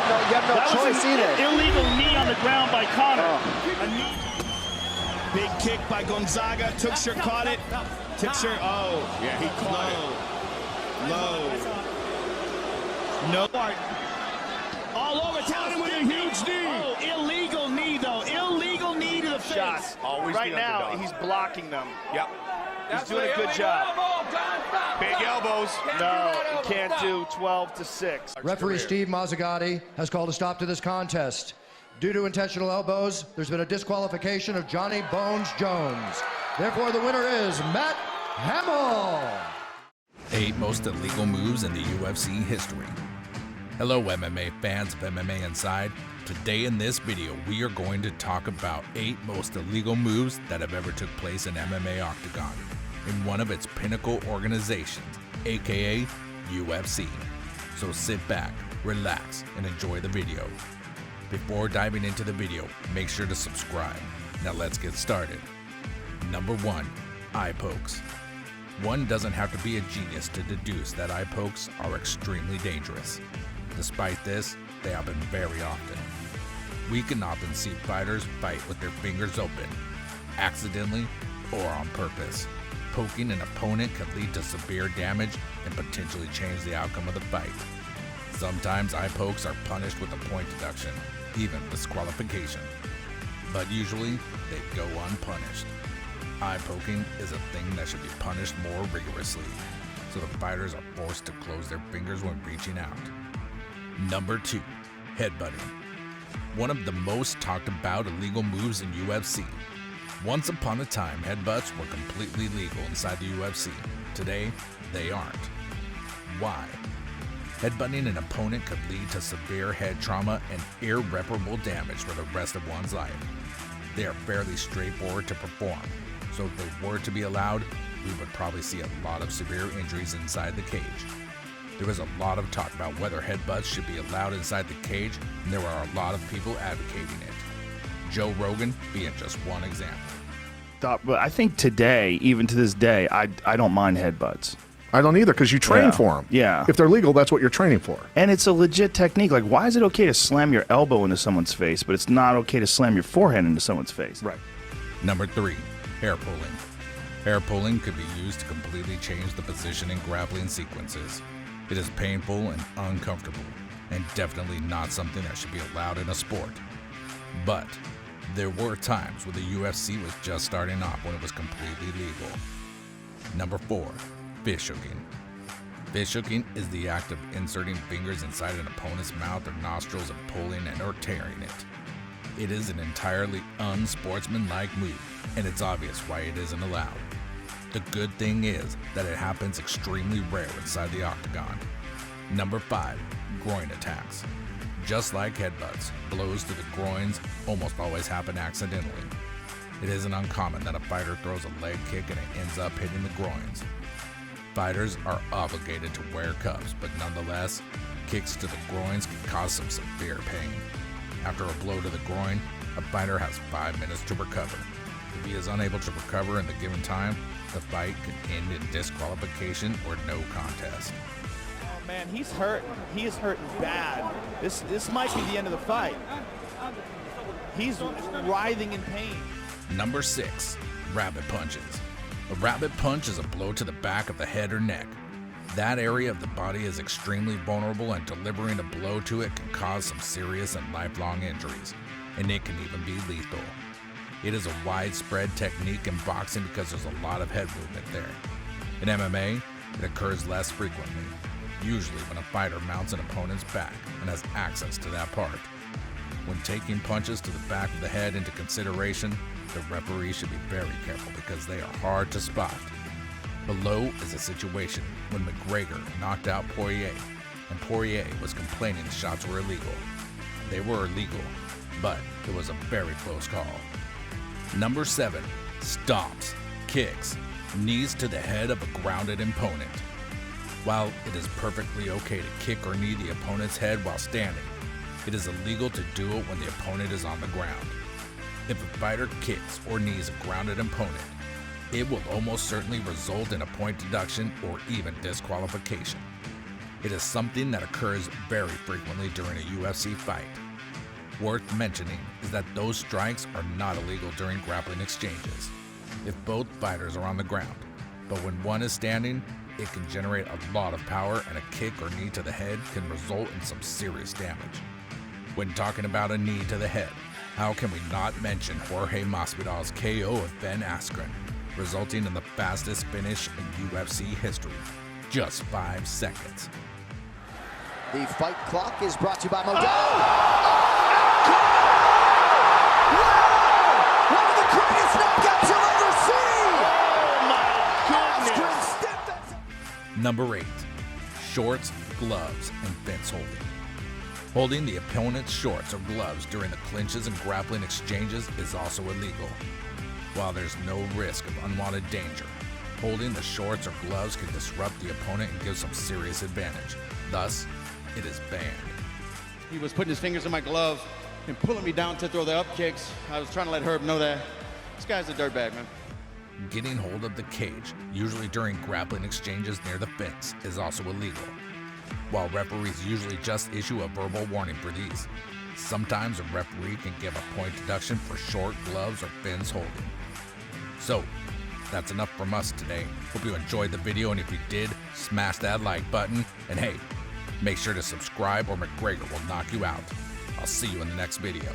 have no choice either. Illegal knee on the ground by Connor. A knee. Big kick by Gonzaga. Tuxer caught it. Tuxer, oh. Yeah, he caught it. Low. No. All over Tannen with a huge knee. Oh, illegal knee, though. Illegal knee to the face. Shot. Always right the now, underdog. he's blocking them. Yep. He's doing a good job. Big elbows. No, you can't do 12-6. Referee Steve Mazzagatti has called a stop to this contest. Due to intentional elbows, there's been a disqualification of Johnny Bones Jones. Therefore, the winner is Matt Hamill. 8 most illegal moves in the UFC history. Hello MMA fans of MMA-INSIDE. Today in this video, we are going to talk about 8 most illegal moves that have ever took place in MMA Octagon, in one of its pinnacle organizations, aka UFC. So sit back, relax, and enjoy the video. Before diving into the video, make sure to subscribe. Now let's get started. Number 1, eye pokes. One doesn't have to be a genius to deduce that eye pokes are extremely dangerous. Despite this, they happen very often. We can often see fighters fight with their fingers open, accidentally or on purpose. Poking an opponent can lead to severe damage and potentially change the outcome of the fight. Sometimes eye pokes are punished with a point deduction, even disqualification. But usually, they go unpunished. Eye poking is a thing that should be punished more rigorously, so the fighters are forced to close their fingers when reaching out. Number 2, headbutting. One of the most talked about illegal moves in UFC. Once upon a time, headbutts were completely legal inside the UFC. Today, they aren't. Why? Headbutting an opponent could lead to severe head trauma and irreparable damage for the rest of one's life. They are fairly straightforward to perform, so if they were to be allowed, we would probably see a lot of severe injuries inside the cage. There was a lot of talk about whether headbutts should be allowed inside the cage, and there are a lot of people advocating it. Joe Rogan being just one example. But I think today, even to this day, I don't mind headbutts. I don't either, because you train for them. Yeah. If they're legal, that's what you're training for. And it's a legit technique. Like, why is it okay to slam your elbow into someone's face, but it's not okay to slam your forehead into someone's face? Right. Number 3, hair pulling. Hair pulling could be used to completely change the position in grappling sequences. It is painful and uncomfortable, and definitely not something that should be allowed in a sport. But there were times when the UFC was just starting off when it was completely legal. Number 4, fish hooking. Fish hooking is the act of inserting fingers inside an opponent's mouth or nostrils and pulling and or tearing it. It is an entirely unsportsmanlike move, and it's obvious why it isn't allowed. The good thing is that it happens extremely rare inside the octagon. Number 5, groin attacks. Just like headbutts, blows to the groins almost always happen accidentally. It isn't uncommon that a fighter throws a leg kick and it ends up hitting the groins. Fighters are obligated to wear cuffs, but nonetheless, kicks to the groins can cause some severe pain. After a blow to the groin, a fighter has 5 minutes to recover. If he is unable to recover in the given time, the fight can end in disqualification or no contest. Oh, man, he's hurting. He is hurting bad. This might be the end of the fight. He's writhing in pain. Number 6, rabbit punches. A rabbit punch is a blow to the back of the head or neck. That area of the body is extremely vulnerable, and delivering a blow to it can cause some serious and lifelong injuries, and it can even be lethal. It is a widespread technique in boxing because there's a lot of head movement there. In MMA, it occurs less frequently, usually when a fighter mounts an opponent's back and has access to that part. When taking punches to the back of the head into consideration, the referee should be very careful because they are hard to spot. Below is a situation when McGregor knocked out Poirier, and Poirier was complaining the shots were illegal. They were illegal, but it was a very close call. Number 7, stomps, kicks, knees to the head of a grounded opponent. While it is perfectly okay to kick or knee the opponent's head while standing, it is illegal to do it when the opponent is on the ground. If a fighter kicks or knees a grounded opponent, it will almost certainly result in a point deduction or even disqualification. It is something that occurs very frequently during a UFC fight. Worth mentioning is that those strikes are not illegal during grappling exchanges if both fighters are on the ground, but when one is standing, it can generate a lot of power, and a kick or knee to the head can result in some serious damage. When talking about a knee to the head, how can we not mention Jorge Masvidal's KO of Ben Askren, resulting in the fastest finish in UFC history, just 5 seconds. The fight clock is brought to you by Modelo. Wow! One of the greatest knockouts you'll ever see! Oh my goodness! Number 8, shorts, gloves, and fence holding. Holding the opponent's shorts or gloves during the clinches and grappling exchanges is also illegal. While there's no risk of unwanted danger, holding the shorts or gloves can disrupt the opponent and give some serious advantage. Thus, it is banned. He was putting his fingers in my glove and pulling me down to throw the up kicks. I was trying to let Herb know that. This guy's a dirtbag, man. Getting hold of the cage, usually during grappling exchanges near the fence, is also illegal. While referees usually just issue a verbal warning for these, sometimes a referee can give a point deduction for short gloves or fins holding. So, that's enough from us today. Hope you enjoyed the video, and if you did, smash that like button. And hey, make sure to subscribe or McGregor will knock you out. I'll see you in the next video.